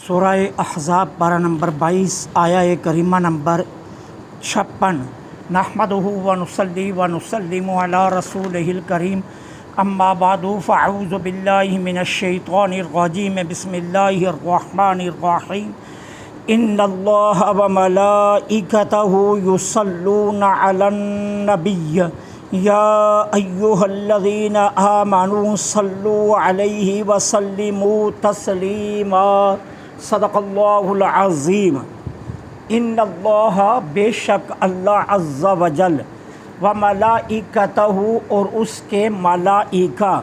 سورہ احزاب پارہ نمبر 22 آیہ کریمہ نمبر 56۔ نحمدہ ونصلی ونسلم علی رسولہ الکریم، اما بعد فاعوذ باللہ من الشیطان الرجیم، بسم اللہ الرحمن الرحیم۔ ان اللہ وملائکتہ یصلون علی النبی یا ایہا الذین آمنوا صلوا علیہ وسلموا تسلیما۔ صدق اللہ العظیم۔ ان اللہ بے شک اللہ عز و جل و ملائکتہ اور اس کے ملائکہ،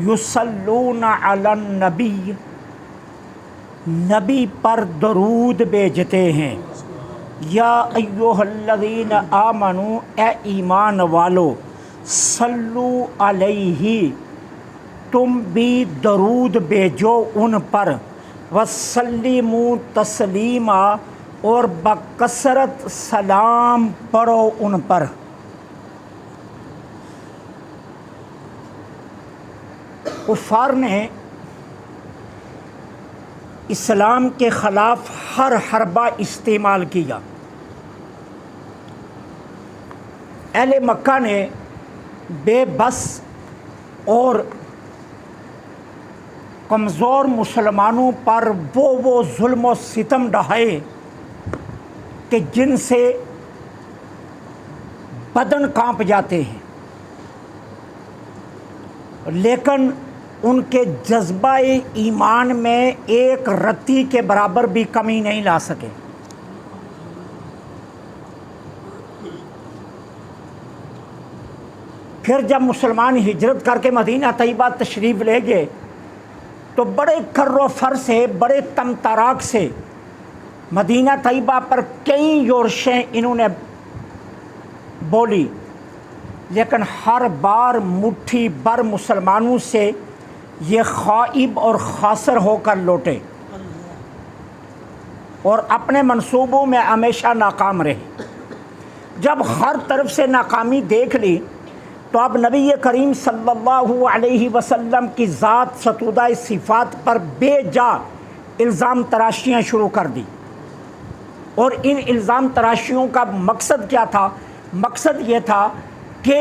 یصلون علی النبی نبی پر درود بھیجتے ہیں۔ یا ایھا الذین آمنوا اے ایمان والو، صلو علیہ تم بھی درود بھیجو ان پر، وسلموا تسلیما اور بکثرت سلام پڑھو ان پر۔ کفار نے اسلام کے خلاف ہر حربہ استعمال کیا۔ اہل مکہ نے بے بس اور کمزور مسلمانوں پر وہ ظلم و ستم ڈھائے کہ جن سے بدن کانپ جاتے ہیں، لیکن ان کے جذبہ ایمان میں ایک رتی کے برابر بھی کمی نہیں لا سکے۔ پھر جب مسلمان ہجرت کر کے مدینہ طیبہ تشریف لے گئے تو بڑے کر و فر سے، بڑے تم تراک سے مدینہ طیبہ پر کئی یورشیں انہوں نے بولی، لیکن ہر بار مٹھی بر مسلمانوں سے یہ خائب اور خاسر ہو کر لوٹے اور اپنے منصوبوں میں ہمیشہ ناکام رہے۔ جب ہر طرف سے ناکامی دیکھ لی تو اب نبی کریم صلی اللہ علیہ وسلم کی ذات ستودہ صفات پر بے جا الزام تراشیاں شروع کر دی۔ اور ان الزام تراشیوں کا مقصد کیا تھا؟ مقصد یہ تھا کہ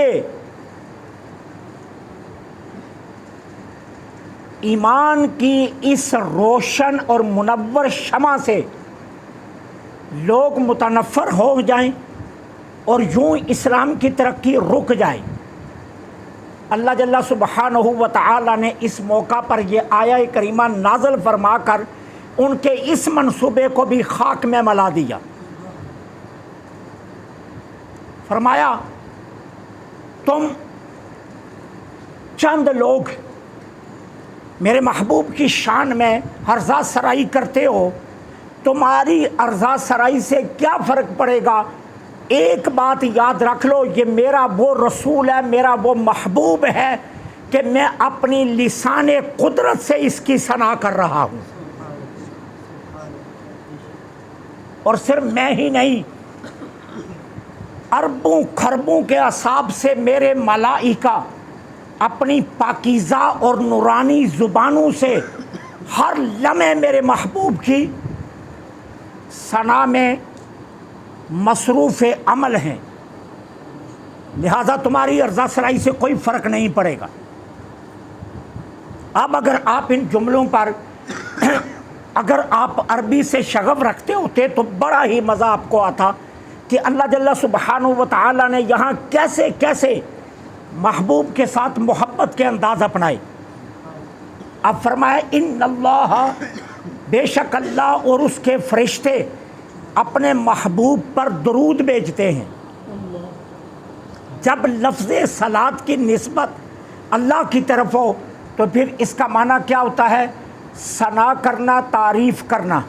ایمان کی اس روشن اور منور شمع سے لوگ متنفر ہو جائیں اور یوں اسلام کی ترقی رک جائے۔ اللہ جل سبحانہ و تعالی نے اس موقع پر یہ آیہ کریمہ نازل فرما کر ان کے اس منصوبے کو بھی خاک میں ملا دیا۔ فرمایا تم چند لوگ میرے محبوب کی شان میں عرضہ سرائی کرتے ہو، تمہاری عرضہ سرائی سے کیا فرق پڑے گا؟ ایک بات یاد رکھ لو، یہ میرا وہ رسول ہے، میرا وہ محبوب ہے کہ میں اپنی لسان قدرت سے اس کی ثنا کر رہا ہوں۔ اور صرف میں ہی نہیں، اربوں خربوں کے اعصاب سے میرے ملائکہ اپنی پاکیزہ اور نورانی زبانوں سے ہر لمحے میرے محبوب کی ثنا میں مصروف عمل ہیں، لہذا تمہاری عرضہ سرائی سے کوئی فرق نہیں پڑے گا۔ اب اگر آپ ان جملوں پر اگر آپ عربی سے شغف رکھتے ہوتے تو بڑا ہی مزہ آپ کو آتا کہ اللہ جل سبحانہ و تعالی نے یہاں کیسے کیسے محبوب کے ساتھ محبت کے انداز اپنائے۔ اب فرمایا ان اللہ، بے شک اللہ اور اس کے فرشتے اپنے محبوب پر درود بھیجتے ہیں۔ جب لفظ صلاۃ کی نسبت اللہ کی طرف ہو تو پھر اس کا معنی کیا ہوتا ہے؟ ثنا کرنا، تعریف کرنا۔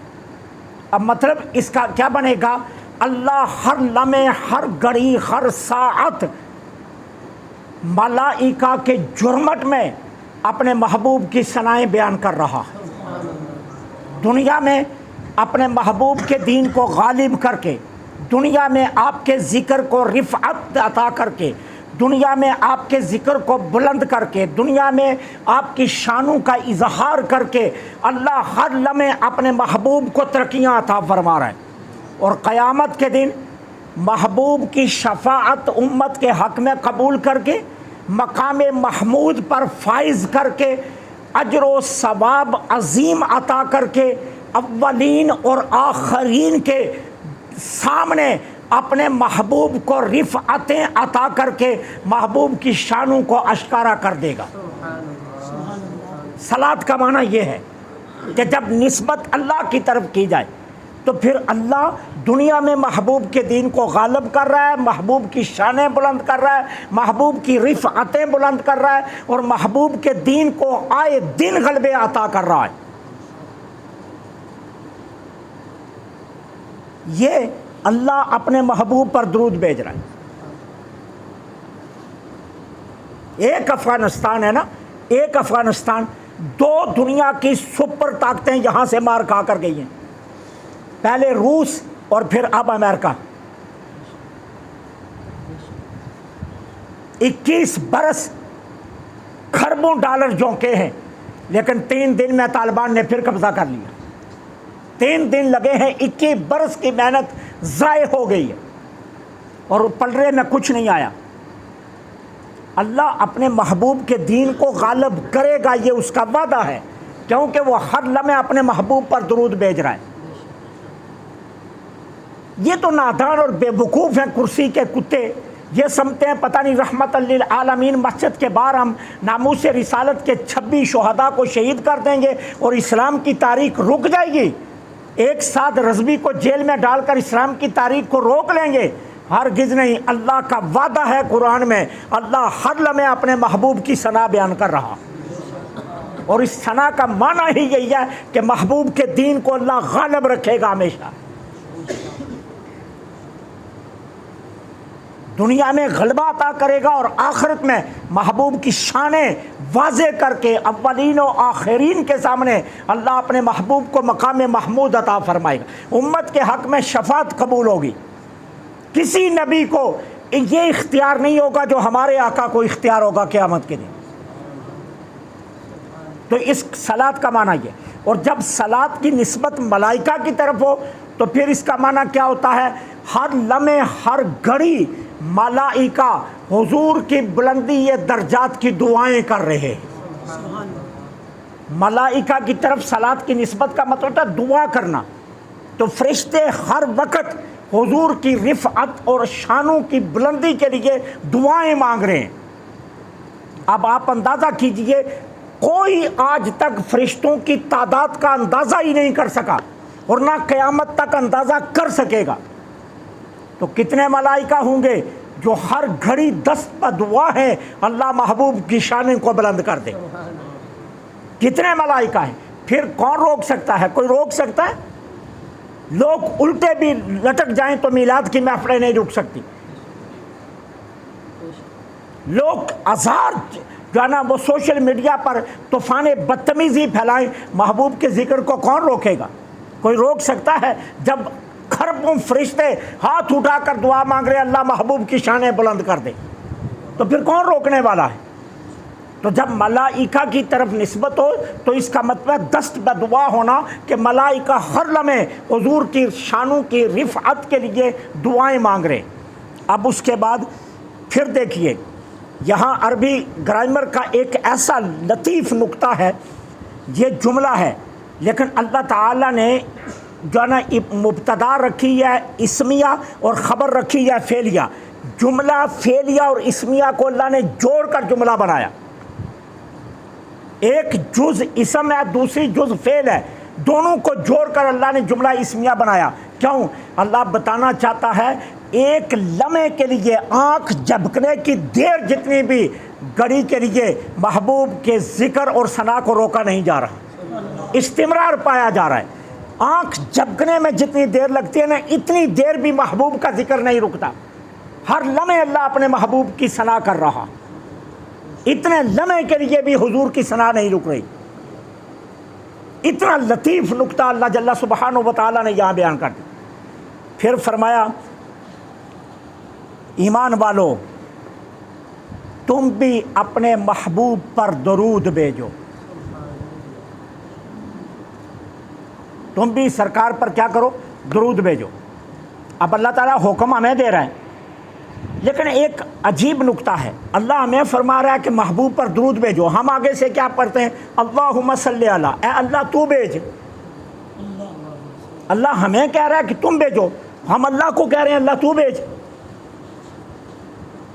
اب مطلب اس کا کیا بنے گا؟ اللہ ہر لمحے، ہر گھڑی، ہر ساعت ملائکہ کے جرمٹ میں اپنے محبوب کی ثنائیں بیان کر رہا۔ دنیا میں اپنے محبوب کے دین کو غالب کر کے، دنیا میں آپ کے ذکر کو رفعت عطا کر کے، دنیا میں آپ کے ذکر کو بلند کر کے، دنیا میں آپ کی شانوں کا اظہار کر کے اللہ ہر لمحے اپنے محبوب کو ترقیاں عطا فرما رہا ہے، اور قیامت کے دن محبوب کی شفاعت امت کے حق میں قبول کر کے مقام محمود پر فائز کر کے اجر و ثواب عظیم عطا کر کے اولین اور آخرین کے سامنے اپنے محبوب کو رفعتیں عطا کر کے محبوب کی شانوں کو اشکارا کر دے گا۔ صلاۃ کا معنی یہ ہے کہ جب نسبت اللہ کی طرف کی جائے تو پھر اللہ دنیا میں محبوب کے دین کو غالب کر رہا ہے، محبوب کی شانیں بلند کر رہا ہے، محبوب کی رفعتیں بلند کر رہا ہے، اور محبوب کے دین کو آئے دن غلبے عطا کر رہا ہے۔ یہ اللہ اپنے محبوب پر درود بھیج رہا ہے۔ ایک افغانستان ہے نا، ایک افغانستان، دو دنیا کی سپر طاقتیں یہاں سے مار کھا کر گئی ہیں، پہلے روس اور پھر اب امریکہ۔ 21 برس کھربوں ڈالر جھونکے ہیں، لیکن 3 دن میں طالبان نے پھر قبضہ کر لیا۔ 3 دن لگے ہیں، 21 برس کی محنت ضائع ہو گئی ہے، اور پلڑے میں کچھ نہیں آیا۔ اللہ اپنے محبوب کے دین کو غالب کرے گا، یہ اس کا وعدہ ہے، کیونکہ وہ ہر لمحے اپنے محبوب پر درود بھیج رہا ہے۔ یہ تو نادان اور بے وقوف ہیں کرسی کے کتے، یہ سمجھتے ہیں پتہ نہیں رحمت للعالمین مسجد کے باہر ہم ناموس رسالت کے 26 شہداء کو شہید کر دیں گے اور اسلام کی تاریخ رک جائے گی، ایک ساتھ رضوی کو جیل میں ڈال کر اسلام کی تاریخ کو روک لیں گے۔ ہرگز نہیں، اللہ کا وعدہ ہے قرآن میں، اللہ ہر لمحے اپنے محبوب کی ثنا بیان کر رہا، اور اس ثنا کا معنی ہی یہی ہے کہ محبوب کے دین کو اللہ غالب رکھے گا ہمیشہ، دنیا میں غلبہ عطا کرے گا، اور آخرت میں محبوب کی شانیں واضح کر کے اولین و آخرین کے سامنے اللہ اپنے محبوب کو مقام محمود عطا فرمائے گا۔ امت کے حق میں شفاعت قبول ہوگی۔ کسی نبی کو یہ اختیار نہیں ہوگا جو ہمارے آقا کو اختیار ہوگا قیامت کے دن۔ تو اس صلاۃ کا معنی یہ، اور جب صلاۃ کی نسبت ملائکہ کی طرف ہو تو پھر اس کا معنی کیا ہوتا ہے؟ ہر لمحے ہر گھڑی ملائکہ حضور کی بلندی درجات کی دعائیں کر رہے ہیں۔ ملائکہ کی طرف صلاۃ کی نسبت کا مطلب ہوتا ہے دعا کرنا، تو فرشتے ہر وقت حضور کی رفعت اور شانوں کی بلندی کے لیے دعائیں مانگ رہے ہیں۔ اب آپ اندازہ کیجئے، کوئی آج تک فرشتوں کی تعداد کا اندازہ ہی نہیں کر سکا، اور نہ قیامت تک اندازہ کر سکے گا، تو کتنے ملائکہ ہوں گے جو ہر گھڑی دست بدعا ہے اللہ محبوب کی شان کو بلند کر دے۔ کتنے ملائکہ ہیں؟ پھر کون روک سکتا ہے؟ کوئی روک سکتا ہے؟ لوگ الٹے بھی لٹک جائیں تو میلاد کی محفلیں نہیں رک سکتی، لوگ ہزار جو ہے نا وہ سوشل میڈیا پر طوفان بدتمیزی پھیلائیں، محبوب کے ذکر کو کون روکے گا؟ کوئی روک سکتا ہے؟ جب کھربوں فرشتے ہاتھ اٹھا کر دعا مانگ رہے اللہ محبوب کی شانیں بلند کر دے، تو پھر کون روکنے والا ہے؟ تو جب ملائکہ کی طرف نسبت ہو تو اس کا مطلب ہے دست بدعا ہونا، کہ ملائکہ ہر لمحے حضور کی شانوں کی رفعت کے لیے دعائیں مانگ رہے۔ اب اس کے بعد پھر دیکھیے، یہاں عربی گرامر کا ایک ایسا لطیف نقطہ ہے، یہ جملہ ہے، لیکن اللہ تعالیٰ نے جو ہے نا مبتدا رکھی ہے اسمیہ اور خبر رکھی ہے فعلیہ۔ جملہ فعلیہ اور اسمیہ کو اللہ نے جوڑ کر جملہ بنایا، ایک جز اسم ہے دوسری جز فعل ہے، دونوں کو جوڑ کر اللہ نے جملہ اسمیہ بنایا۔ کیوں؟ اللہ بتانا چاہتا ہے ایک لمحے کے لیے آنکھ جھپکنے کی دیر جتنی بھی گھڑی کے لیے محبوب کے ذکر اور ثنا کو روکا نہیں جا رہا، استمرار پایا جا رہا ہے۔ آنکھ جھپکنے میں جتنی دیر لگتی ہے نا، اتنی دیر بھی محبوب کا ذکر نہیں رکتا، ہر لمحے اللہ اپنے محبوب کی ثنا کر رہا، اتنے لمحے کے لیے بھی حضور کی ثنا نہیں رک رہی۔ اتنا لطیف نقطہ اللہ جل سبحانہ و تعالیٰ نے یہاں بیان کر دیا۔ پھر فرمایا ایمان والو تم بھی اپنے محبوب پر درود بھیجو، تم بھی سرکار پر کیا کرو، درود بھیجو۔ اب اللہ تعالیٰ حکم ہمیں دے رہا ہے، لیکن ایک عجیب نکتہ ہے، اللہ ہمیں فرما رہا ہے کہ محبوب پر درود بھیجو، ہم آگے سے کیا پڑھتے ہیں، اللہم صلی علی، اے اللہ تو بھیج۔ اللہ ہمیں کہہ رہا ہے کہ تم بھیجو، ہم اللہ کو کہہ رہے ہیں اللہ تو بھیج۔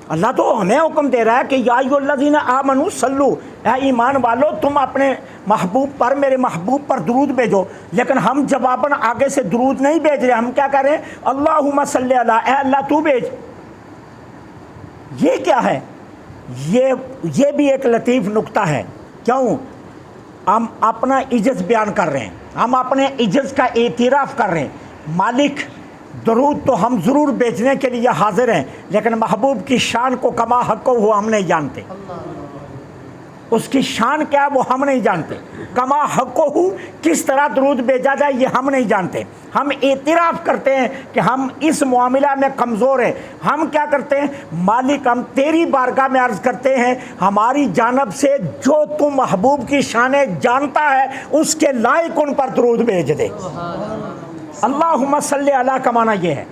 اللہ تو ہمیں حکم دے رہا ہے کہ یا ایھا الذین آمنوا صلو، اے ایمان والو تم اپنے محبوب پر، میرے محبوب پر درود بھیجو، لیکن ہم جواباً آگے سے درود نہیں بھیج رہے، ہم کیا کہہ رہے ہیں، اللہم صلی علی، اے اللہ تو بھیج۔ یہ کیا ہے؟ یہ بھی ایک لطیف نکتہ ہے۔ کیوں؟ ہم اپنا عجز بیان کر رہے ہیں، ہم اپنے عجز کا اعتراف کر رہے ہیں، مالک درود تو ہم ضرور بیچنے کے لیے حاضر ہیں، لیکن محبوب کی شان کو کما حق ہو ہم نہیں جانتے، اس کی شان کیا ہے وہ ہم نہیں جانتے، کما حق ہو کس طرح درود بھیجا جائے یہ ہم نہیں جانتے۔ ہم اعتراف کرتے ہیں کہ ہم اس معاملہ میں کمزور ہیں، ہم کیا کرتے ہیں، مالک ہم تیری بارگاہ میں عرض کرتے ہیں ہماری جانب سے جو تو محبوب کی شانیں جانتا ہے اس کے لائق ان پر درود بھیج دے۔ اللہم صلی علی کا معنی یہ ہے،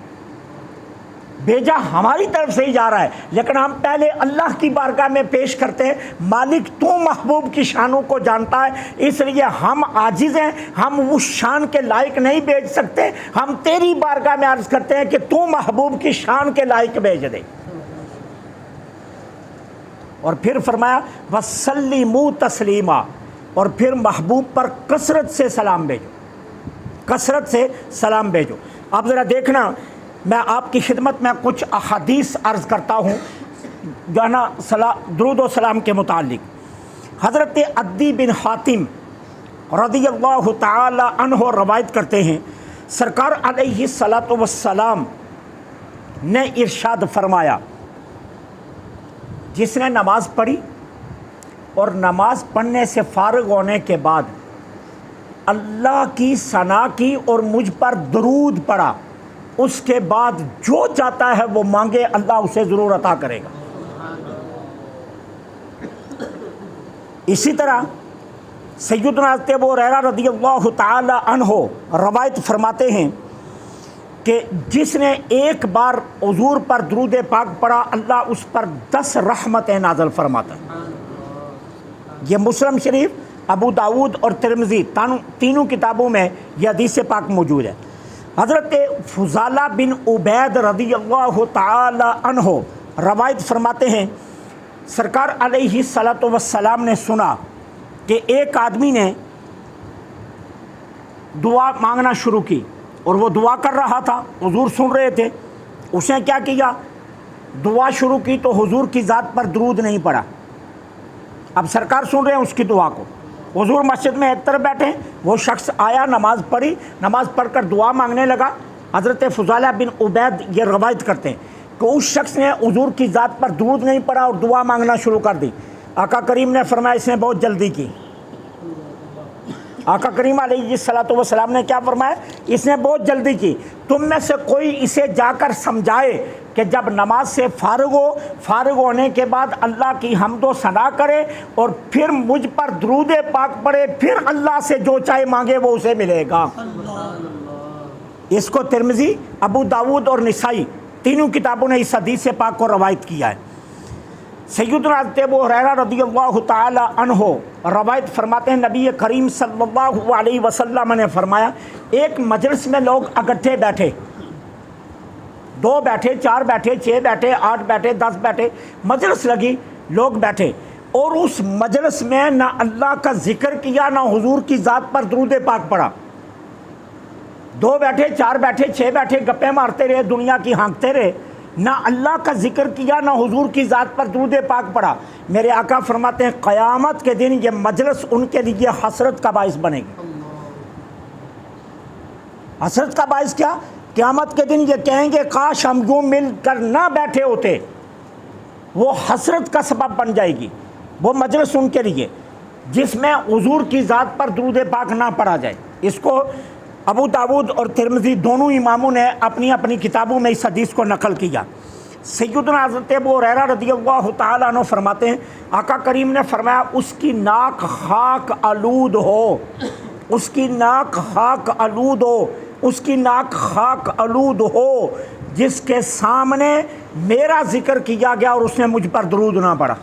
بھیجا ہماری طرف سے ہی جا رہا ہے، لیکن ہم پہلے اللہ کی بارگاہ میں پیش کرتے ہیں، مالک تو محبوب کی شانوں کو جانتا ہے، اس لیے ہم عاجز ہیں، ہم اس شان کے لائق نہیں بھیج سکتے، ہم تیری بارگاہ میں عرض کرتے ہیں کہ تو محبوب کی شان کے لائق بھیج دے۔ اور پھر فرمایا وَسَلِّمُوا تَسْلِیمًا، اور پھر محبوب پر کثرت سے سلام بھیجو، کثرت سے سلام بھیجو۔ اب ذرا دیکھنا، میں آپ کی خدمت میں کچھ احادیث عرض کرتا ہوں جو ہے نا درود و سلام کے متعلق۔ حضرت عدی بن حاتم رضی اللہ تعالی عنہ روایت کرتے ہیں، سرکار علیہ الصلاۃ والسلام نے ارشاد فرمایا، جس نے نماز پڑھی اور نماز پڑھنے سے فارغ ہونے کے بعد اللہ کی ثنا کی اور مجھ پر درود پڑھا، اس کے بعد جو چاہتا ہے وہ مانگے اللہ اسے ضرور عطا کرے گا۔ اسی طرح سیدنا حضرت ابو ہریرہ رضی اللہ تعالی عنہ روایت فرماتے ہیں کہ جس نے ایک بار حضور پر درود پاک پڑھا اللہ اس پر 10 رحمتیں نازل فرماتا ہے۔ یہ مسلم شریف، ابو داود اور ترمذی تینوں کتابوں میں یہ حدیث پاک موجود ہے۔ حضرت فضالہ بن عبید رضی اللہ تعالی عنہ روایت فرماتے ہیں، سرکار علیہ الصلاۃ والسلام نے سنا کہ ایک آدمی نے دعا مانگنا شروع کی اور وہ دعا کر رہا تھا، حضور سن رہے تھے، اس نے کیا کیا، دعا شروع کی تو حضور کی ذات پر درود نہیں پڑا۔ اب سرکار سن رہے ہیں اس کی دعا کو، حضور مسجد میں ایک طرف بیٹھے، وہ شخص آیا، نماز پڑھی، نماز پڑھ کر دعا مانگنے لگا۔ حضرت فضالہ بن عبید یہ روایت کرتے ہیں کہ اس شخص نے حضور کی ذات پر درود نہیں پڑھا اور دعا مانگنا شروع کر دی۔ آقا کریم نے فرمایا اس نے بہت جلدی کی۔ آقا کریم علیہ الصلاۃ والسلام نے کیا فرمایا، اس نے بہت جلدی کی، تم میں سے کوئی اسے جا کر سمجھائے کہ جب نماز سے فارغ ہونے کے بعد اللہ کی حمد و ثنا کرے اور پھر مجھ پر درود پاک پڑھے، پھر اللہ سے جو چاہے مانگے وہ اسے ملے گا۔ اس کو ترمذی، ابو داود اور نسائی تینوں کتابوں نے اس حدیث پاک کو روایت کیا ہے۔ سیدنا حضرت ابو ہریرہ رضی اللہ تعالی عنہ روایت فرماتے ہیں، نبی کریم صلی اللہ علیہ وسلم نے فرمایا، ایک مجلس میں لوگ اکٹھے بیٹھے، 2 بیٹھے، 4 بیٹھے، 6 بیٹھے، 8 بیٹھے، 10 بیٹھے، مجلس لگی، لوگ بیٹھے، اور اس مجلس میں نہ اللہ کا ذکر کیا نہ حضور کی ذات پر درود پاک پڑھا۔ 2 بیٹھے، 4 بیٹھے، 6 بیٹھے، گپیں مارتے رہے، دنیا کی ہانکتے رہے، نہ اللہ کا ذکر کیا نہ حضور کی ذات پر درود پاک پڑھا۔ میرے آقا فرماتے ہیں قیامت کے دن یہ مجلس ان کے لیے حسرت کا باعث بنے گی۔ حسرت کا باعث کیا؟ قیامت کے دن یہ کہیں گے کاش ہم یوں مل کر نہ بیٹھے ہوتے، وہ حسرت کا سبب بن جائے گی وہ مجلس ان کے لیے جس میں حضور کی ذات پر درود پاک نہ پڑھا جائے۔ اس کو ابو داود اور ترمذی دونوں اماموں نے اپنی اپنی کتابوں میں اس حدیث کو نقل کیا۔ سیدنا حضرت ابو ہریرہ رضی اللہ تعالیٰ عنہ فرماتے ہیں آقا کریم نے فرمایا اس کی ناک خاک آلود ہو، اس کی ناک خاک آلود ہو، اس کی ناک خاک آلود ہو جس کے سامنے میرا ذکر کیا گیا اور اس نے مجھ پر درود نہ پڑھا۔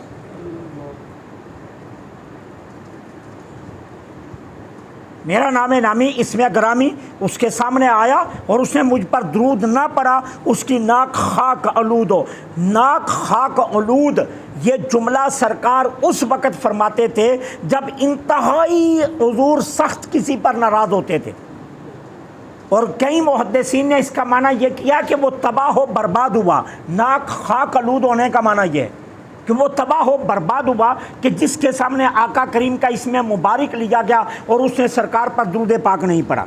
میرا نام نامی اسم گرامی اس کے سامنے آیا اور اس نے مجھ پر درود نہ پڑھا، اس کی ناک خاک آلود ہو۔ ناک خاک آلود یہ جملہ سرکار اس وقت فرماتے تھے جب انتہائی حضور سخت کسی پر ناراض ہوتے تھے، اور کئی محدثین نے اس کا معنی یہ کیا کہ وہ تباہ و برباد ہوا۔ ناک خاک آلود ہونے کا معنی یہ ہے کہ وہ تباہ و برباد ہوا کہ جس کے سامنے آقا کریم کا اسم مبارک لیا گیا اور اس نے سرکار پر درود پاک نہیں پڑھا۔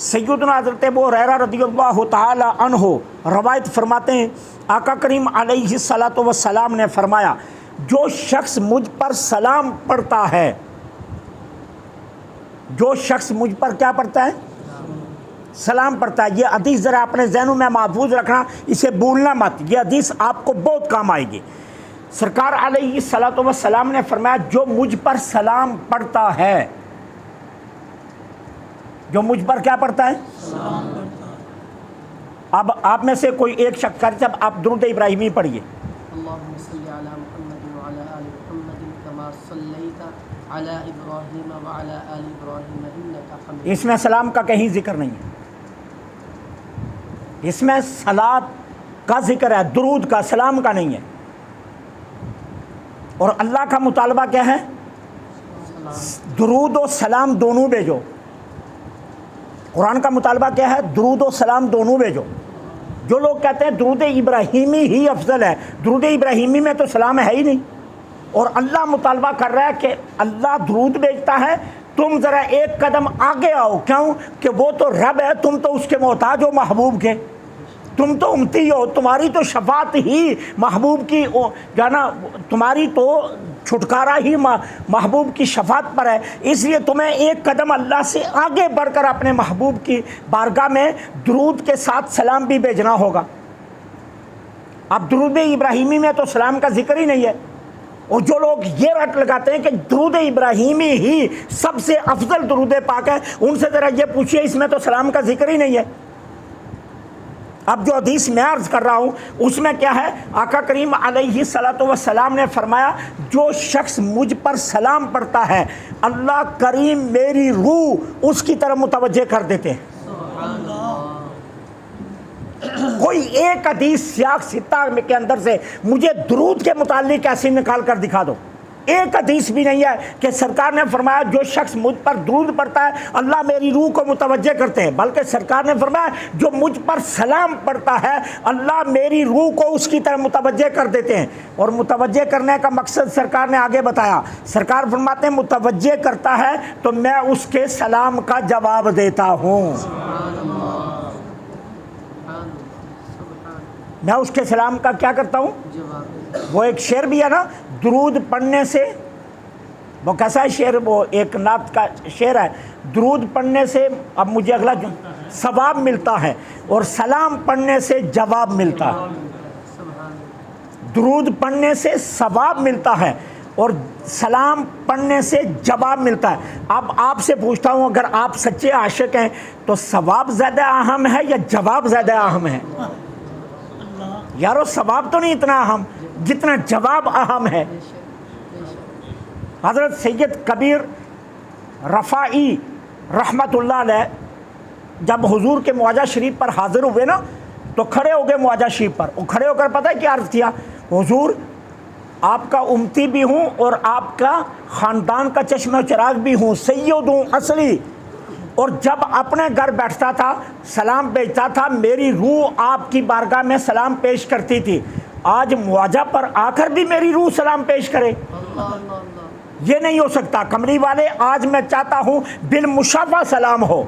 سیدنا حضرت ابو ہریرہ رضی اللہ تعالی عنہ روایت فرماتے ہیں آقا کریم علیہ الصلوۃ والسلام نے فرمایا جو شخص مجھ پر سلام پڑھتا ہے، جو شخص مجھ پر کیا پڑھتا ہے؟ سلام پڑھتا ہے۔ یہ حدیث ذرا اپنے ذہنوں میں محفوظ رکھنا، اسے بھولنا مت، یہ حدیث آپ کو بہت کام آئے گی۔ سرکار علیہ الصلوۃ والسلام نے فرمایا جو مجھ پر سلام پڑھتا ہے، جو مجھ پر کیا پڑھتا ہے؟ سلام پڑھتا ہے۔ اب آپ میں سے کوئی ایک شخص کر جب آپ درود ابراہیمی پڑھیے۔ اللهم صل على محمد وعلى آل محمد كما صليت على إبراهيم وعلى آل إبراهيم إنك حميد۔ اس میں سلام کا کہیں ذکر نہیں ہے، اس میں صلاۃ کا ذکر ہے، درود کا، سلام کا نہیں ہے۔ اور اللہ کا مطالبہ کیا ہے؟ درود و سلام دونوں بھیجو۔ قرآن کا مطالبہ کیا ہے؟ درود و سلام دونوں بھیجو۔ جو لوگ کہتے ہیں درود ابراہیمی ہی افضل ہے، درود ابراہیمی میں تو سلام ہے ہی نہیں، اور اللہ مطالبہ کر رہا ہے کہ اللہ درود بھیجتا ہے، تم ذرا ایک قدم آگے آؤ۔ کیوں؟ کہ وہ تو رب ہے، تم تو اس کے محتاج ہو محبوب کے، تم تو امتی ہو، تمہاری تو شفاعت ہی محبوب کی جانا، تمہاری تو چھٹکارا ہی محبوب کی شفاعت پر ہے، اس لیے تمہیں ایک قدم اللہ سے آگے بڑھ کر اپنے محبوب کی بارگاہ میں درود کے ساتھ سلام بھی بھیجنا ہوگا۔ اب درود ابراہیمی میں تو سلام کا ذکر ہی نہیں ہے، اور جو لوگ یہ رٹ لگاتے ہیں کہ درود ابراہیمی ہی سب سے افضل درود پاک ہے، ان سے ذرا یہ پوچھئے اس میں تو سلام کا ذکر ہی نہیں ہے۔ اب جو حدیث میں عرض کر رہا ہوں اس میں کیا ہے؟ آقا کریم علیہ الصلوۃ والسلام نے فرمایا جو شخص مجھ پر سلام پڑھتا ہے اللہ کریم میری روح اس کی طرف متوجہ کر دیتے ہیں۔ کوئی ایک حدیث سیاق ستہ کے اندر سے مجھے درود کے متعلق ایسی نکال کر دکھا دو، ایک حدیث بھی نہیں ہے کہ سرکار نے فرمایا جو شخص مجھ پر درود پڑھتا ہے اللہ میری روح کو متوجہ کرتے ہیں، بلکہ سرکار نے فرمایا جو مجھ پر سلام پڑھتا ہے اللہ میری روح کو اس کی طرف متوجہ کر دیتے ہیں۔ اور متوجہ کرنے کا مقصد سرکار نے آگے بتایا، سرکار فرماتے ہیں متوجہ کرتا ہے تو میں اس کے سلام کا جواب دیتا ہوں، میں اس کے سلام کا کیا کرتا ہوں؟ وہ ایک شعر بھی ہے نا، درود پڑھنے سے، وہ کیسا ہے شعر؟ وہ ایک نعت کا شعر ہے، درود پڑھنے سے اب مجھے اگلا ثواب ملتا ہے اور سلام پڑھنے سے جواب ملتا ہے۔ درود پڑھنے سے ثواب ملتا ہے اور سلام پڑھنے سے جواب ملتا ہے۔ اب آپ سے پوچھتا ہوں اگر آپ سچے عاشق ہیں تو ثواب زیادہ اہم ہے یا جواب زیادہ اہم ہے؟ یارو ثواب تو نہیں اتنا اہم جتنا جواب اہم ہے۔ حضرت سید کبیر رفاعی رحمت اللہ علیہ جب حضور کے معاجہ شریف پر حاضر ہوئے نا تو کھڑے ہو گئے معاجہ شریف پر، وہ کھڑے ہو کر پتہ ہے کیا عرض کیا؟ حضور آپ کا امتی بھی ہوں اور آپ کا خاندان کا چشمہ چراغ بھی ہوں، سید ہوں اصلی، اور جب اپنے گھر بیٹھتا تھا سلام بھیجتا تھا میری روح آپ کی بارگاہ میں سلام پیش کرتی تھی، آج معاجہ پر آ کر بھی میری روح سلام پیش کرے؟ یہ نہیں ہو سکتا۔ کمری والے آج میں چاہتا ہوں بالمشافہ سلام ہو،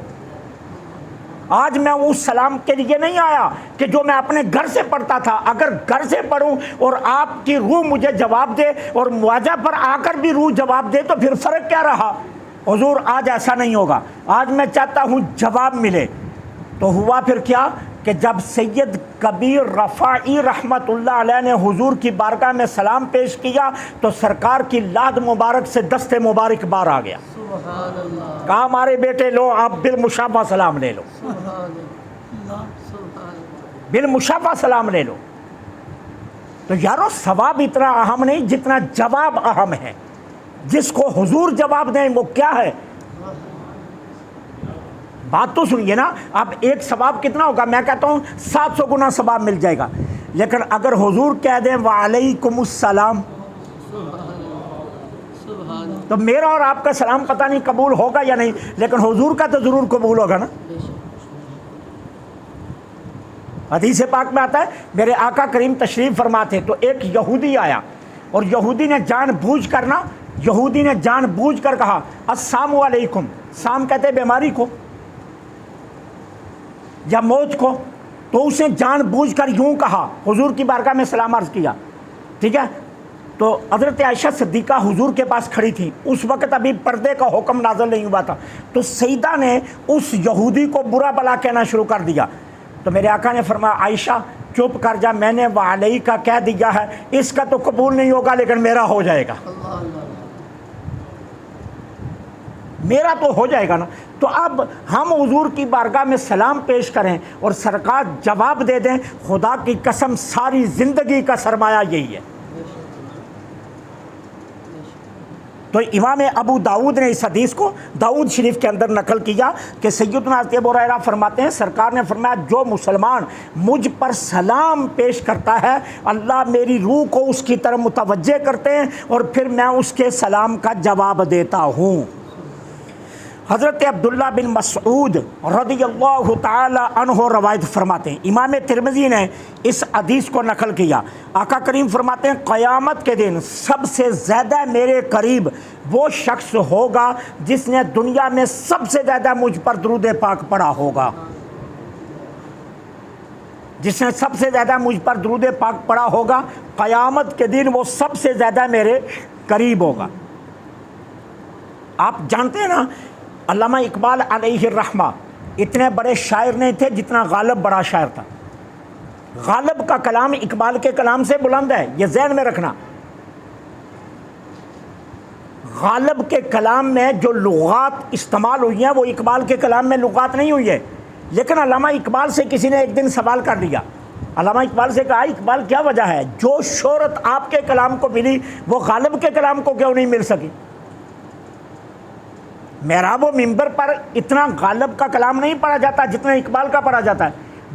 آج میں اس سلام کے لیے نہیں آیا کہ جو میں اپنے گھر سے پڑھتا تھا، اگر گھر سے پڑھوں اور آپ کی روح مجھے جواب دے اور معاجہ پر آ کر بھی روح جواب دے تو پھر فرق کیا رہا؟ حضور آج ایسا نہیں ہوگا، آج میں چاہتا ہوں جواب ملے۔ تو ہوا پھر کیا کہ جب سید کبیر رفاعی رحمت اللہ علیہ نے حضور کی بارگاہ میں سلام پیش کیا تو سرکار کی لاد مبارک سے دست مبارک بار آ گیا. سبحان اللہ. کہا ہمارے بیٹے لو آپ بالمشافہ سلام لے لو, سبحان اللہ. سبحان اللہ. بالمشافہ سلام لے لو. تو یارو ثواب اتنا اہم نہیں جتنا جواب اہم ہے. جس کو حضور جواب دیں وہ کیا ہے؟ بات تو سنیے نا. اب ایک ثواب کتنا ہوگا؟ میں کہتا ہوں 700 گنا ثواب مل جائے گا. لیکن اگر حضور کہہ دیں وعلیکم السلام, تو میرا اور آپ کا سلام پتہ نہیں قبول ہوگا یا نہیں, لیکن حضور کا تو ضرور قبول ہوگا نا. حدیث پاک میں آتا ہے میرے آقا کریم تشریف فرماتے تو ایک یہودی آیا اور یہودی نے جان بوجھ کر کہا السلام علیکم. سام کہتے بیماری کو یا موت کو, تو اس نے جان بوجھ کر یوں کہا, حضور کی بارگاہ میں سلام عرض کیا. ٹھیک ہے, تو حضرت عائشہ صدیقہ حضور کے پاس کھڑی تھی. اس وقت ابھی پردے کا حکم نازل نہیں ہوا تھا. تو سیدہ نے اس یہودی کو برا بلا کہنا شروع کر دیا. تو میرے آقا نے فرمایا عائشہ چپ کر جا, میں نے وعلیہ کا کہہ دیا ہے, اس کا تو قبول نہیں ہوگا لیکن میرا ہو جائے گا. میرا تو ہو جائے گا نا. تو اب ہم حضور کی بارگاہ میں سلام پیش کریں اور سرکار جواب دے دیں, خدا کی قسم ساری زندگی کا سرمایہ یہی ہے. تو امام ابو داؤد نے اس حدیث کو داؤد شریف کے اندر نقل کیا کہ سیدنا حضرت ابو ہریرہ فرماتے ہیں سرکار نے فرمایا جو مسلمان مجھ پر سلام پیش کرتا ہے اللہ میری روح کو اس کی طرف متوجہ کرتے ہیں اور پھر میں اس کے سلام کا جواب دیتا ہوں. حضرت عبداللہ بن مسعود رضی اللہ تعالی عنہ روایت فرماتے ہیں, امام ترمذی نے اس حدیث کو نقل کیا. آقا کریم فرماتے ہیں قیامت کے دن سب سے زیادہ میرے قریب وہ شخص ہوگا جس نے دنیا میں سب سے زیادہ مجھ پر درود پاک پڑھا ہوگا. جس نے سب سے زیادہ مجھ پر درود پاک پڑھا ہوگا قیامت کے دن وہ سب سے زیادہ میرے قریب ہوگا. آپ جانتے ہیں نا علامہ اقبال علیہ الرحمہ اتنے بڑے شاعر نہیں تھے جتنا غالب بڑا شاعر تھا. غالب کا کلام اقبال کے کلام سے بلند ہے, یہ ذہن میں رکھنا. غالب کے کلام میں جو لغات استعمال ہوئی ہیں وہ اقبال کے کلام میں لغات نہیں ہوئی ہے. لیکن علامہ اقبال سے کسی نے ایک دن سوال کر لیا. علامہ اقبال سے کہا اقبال کیا وجہ ہے جو شہرت آپ کے کلام کو ملی وہ غالب کے کلام کو کیوں نہیں مل سکی؟ محراب و منبر پر اتنا غالب کا کلام نہیں پڑھا جاتا جتنا اقبال کا پڑھا جاتا ہے.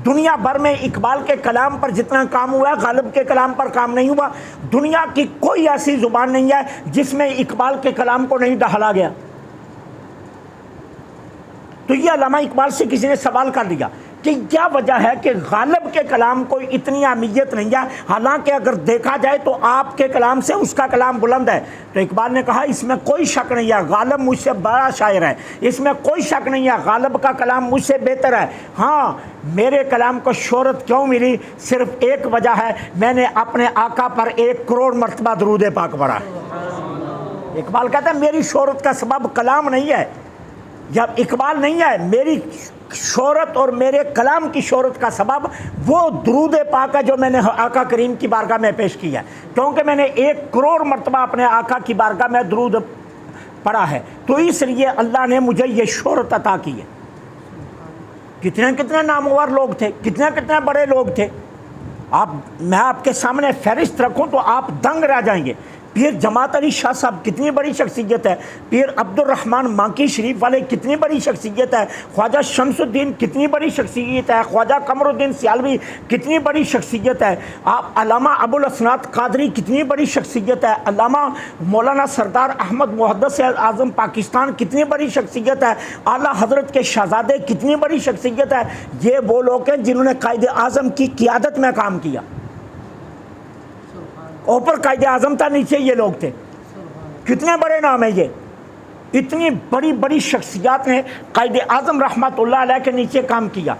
دنیا بھر میں اقبال کے کلام پر جتنا کام ہوا غالب کے کلام پر کام نہیں ہوا. دنیا کی کوئی ایسی زبان نہیں ہے جس میں اقبال کے کلام کو نہیں ڈھالا گیا. تو یہ علامہ اقبال سے کسی نے سوال کر دیا کہ کیا وجہ ہے کہ غالب کے کلام کو اتنی اہمیت نہیں ہے, حالانکہ اگر دیکھا جائے تو آپ کے کلام سے اس کا کلام بلند ہے. تو اقبال نے کہا اس میں کوئی شک نہیں ہے غالب مجھ سے بڑا شاعر ہے, اس میں کوئی شک نہیں ہے غالب کا کلام مجھ سے بہتر ہے. ہاں میرے کلام کو شہرت کیوں ملی صرف ایک وجہ ہے, میں نے اپنے آقا پر 1 کروڑ مرتبہ درود پاک پڑھا. اقبال کہتا ہے میری شہرت کا سبب کلام نہیں ہے, جب اقبال نہیں ہے, میری شہرت اور میرے کلام کی شہرت کا سبب وہ درود پاک ہے جو میں نے آقا کریم کی بارگاہ میں پیش کیا ہے, کیونکہ میں نے 1 کروڑ مرتبہ اپنے آقا کی بارگاہ میں درود پڑھا ہے. تو اس لیے اللہ نے مجھے یہ شہرت عطا کی ہے. کتنے کتنے نامور لوگ تھے, کتنے کتنے بڑے لوگ تھے. میں آپ کے سامنے فہرست رکھوں تو آپ دنگ رہ جائیں گے. پیر جماعت علی شاہ صاحب کتنی بڑی شخصیت ہے, پیر عبد الرحمن مانکی شریف والے کتنی بڑی شخصیت ہے, خواجہ شمس الدین کتنی بڑی شخصیت ہے, خواجہ قمر الدین سیالوی کتنی بڑی شخصیت ہے, آپ علامہ ابو الاسناد قادری کتنی بڑی شخصیت ہے, علامہ مولانا سردار احمد محدث اعظم پاکستان کتنی بڑی شخصیت ہے, اعلیٰ حضرت کے شہزادے کتنی بڑی شخصیت ہے. یہ وہ لوگ ہیں جنہوں نے قائد اعظم کی قیادت میں کام کیا. اوپر قائد اعظم تھا, نیچے یہ لوگ تھے. کتنے بڑے نام ہیں یہ, اتنی بڑی بڑی شخصیات نے قائد اعظم رحمت اللہ علیہ کے نیچے کام کیا.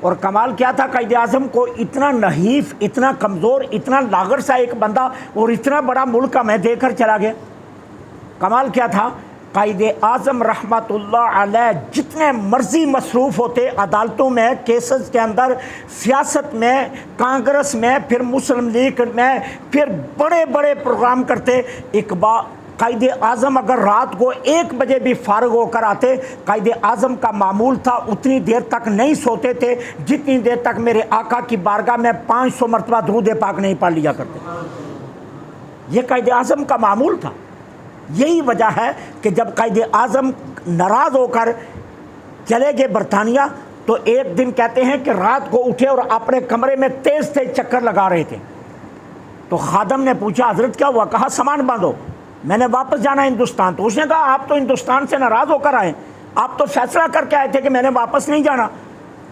اور کمال کیا تھا, قائد اعظم کو اتنا نحیف, اتنا کمزور, اتنا لاغر سا ایک بندہ اور اتنا بڑا ملک ہمیں دے کر چلا گیا. کمال کیا تھا قائد اعظم رحمۃ اللہ علیہ جتنے مرضی مصروف ہوتے عدالتوں میں، کیسز کے اندر، سیاست میں، کانگریس میں، پھر مسلم لیگ میں، پھر بڑے بڑے پروگرام کرتے، قائد اعظم اگر رات کو 1 بجے بھی فارغ ہو کر آتے، قائد اعظم کا معمول تھا اتنی دیر تک نہیں سوتے تھے جتنی دیر تک میرے آقا کی بارگاہ میں 500 مرتبہ درود پاک نہیں پڑھ لیا کرتے۔ یہ قائد اعظم کا معمول تھا۔ یہی وجہ ہے کہ جب قائد اعظم ناراض ہو کر چلے گئے برطانیہ تو ایک دن کہتے ہیں کہ رات کو اٹھے اور اپنے کمرے میں تیز تیز چکر لگا رہے تھے، تو خادم نے پوچھا حضرت کیا ہوا؟ کہا سامان باندھو، میں نے واپس جانا ہے ہندوستان۔ تو اس نے کہا آپ تو ہندوستان سے ناراض ہو کر آئے، آپ تو فیصلہ کر کے آئے تھے کہ میں نے واپس نہیں جانا،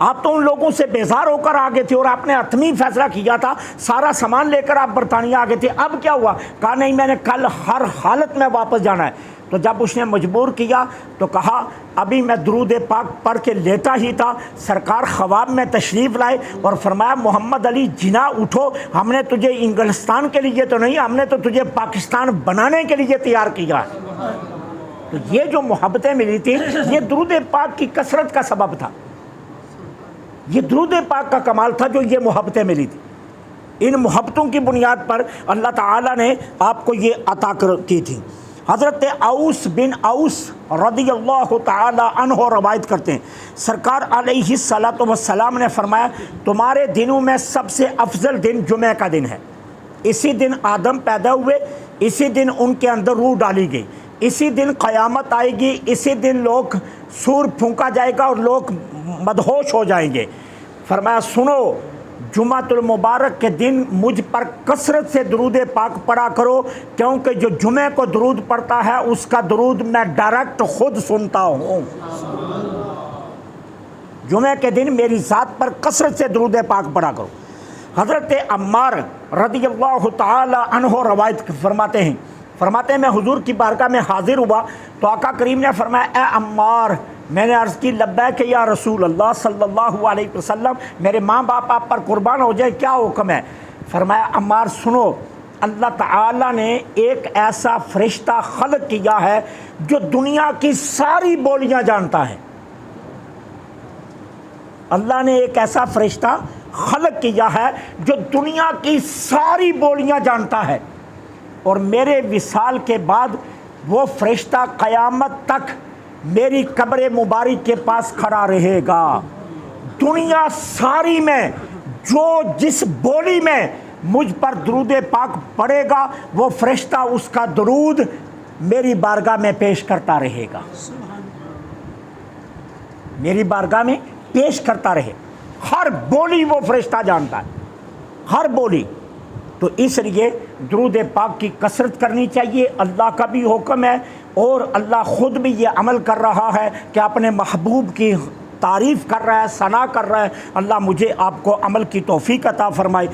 آپ تو ان لوگوں سے بیزار ہو کر آ گئے تھے اور آپ نے حتمی فیصلہ کیا تھا، سارا سامان لے کر آپ برطانیہ آ گئے تھے، اب کیا ہوا؟ کہا نہیں میں نے کل ہر حالت میں واپس جانا ہے۔ تو جب اس نے مجبور کیا تو کہا ابھی میں درود پاک پڑھ کے لیٹا ہی تھا، سرکار خواب میں تشریف لائے اور فرمایا محمد علی جناح اٹھو، ہم نے تجھے انگلستان کے لیے تو نہیں، ہم نے تو تجھے پاکستان بنانے کے لیے تیار کیا ہے۔ تو یہ جو محبتیں ملی تھی یہ درود پاک کی کثرت کا سبب تھا، یہ درود پاک کا کمال تھا جو یہ محبتیں ملی تھی۔ ان محبتوں کی بنیاد پر اللہ تعالیٰ نے آپ کو یہ عطا کی تھی۔ حضرت اوس بن اوس رضی اللہ تعالی عنہ روایت کرتے ہیں سرکار علیہ الصلوۃ والسلام نے فرمایا تمہارے دنوں میں سب سے افضل دن جمعہ کا دن ہے، اسی دن آدم پیدا ہوئے، اسی دن ان کے اندر روح ڈالی گئی، اسی دن قیامت آئے گی، اسی دن لوگ سور پھونکا جائے گا اور لوگ مدہوش ہو جائیں گے۔ فرمایا سنو جمعۃ المبارک کے دن مجھ پر کثرت سے درود پاک پڑھا کرو، کیونکہ جو جمعہ کو درود پڑھتا ہے اس کا درود میں ڈائریکٹ خود سنتا ہوں۔ جمعہ کے دن میری ذات پر کثرت سے درود پاک پڑھا کرو۔ حضرت عمار رضی اللہ تعالی عنہ روایت فرماتے ہیں میں حضور کی بارگاہ میں حاضر ہوا تو آقا کریم نے فرمایا اے عمار، میں نے عرض کی لبیک یا رسول اللہ صلی اللہ علیہ وسلم، میرے ماں باپ آپ پر قربان ہو جائے، کیا حکم ہے؟ فرمایا عمار سنو، اللہ تعالیٰ نے ایک ایسا فرشتہ خلق کیا ہے جو دنیا کی ساری بولیاں جانتا ہے۔ اللہ نے ایک ایسا فرشتہ خلق کیا ہے جو دنیا کی ساری بولیاں جانتا ہے، اور میرے وصال کے بعد وہ فرشتہ قیامت تک میری قبر مبارک کے پاس کھڑا رہے گا۔ دنیا ساری میں جو جس بولی میں مجھ پر درود پاک پڑے گا وہ فرشتہ اس کا درود میری بارگاہ میں پیش کرتا رہے گا، میری بارگاہ میں پیش کرتا رہے۔ ہر بولی وہ فرشتہ جانتا ہے، ہر بولی۔ تو اس لیے درود پاک کی کثرت کرنی چاہیے، اللہ کا بھی حکم ہے اور اللہ خود بھی یہ عمل کر رہا ہے کہ اپنے محبوب کی تعریف کر رہا ہے، ثنا کر رہا ہے۔ اللہ مجھے آپ کو عمل کی توفیق عطا فرمائے۔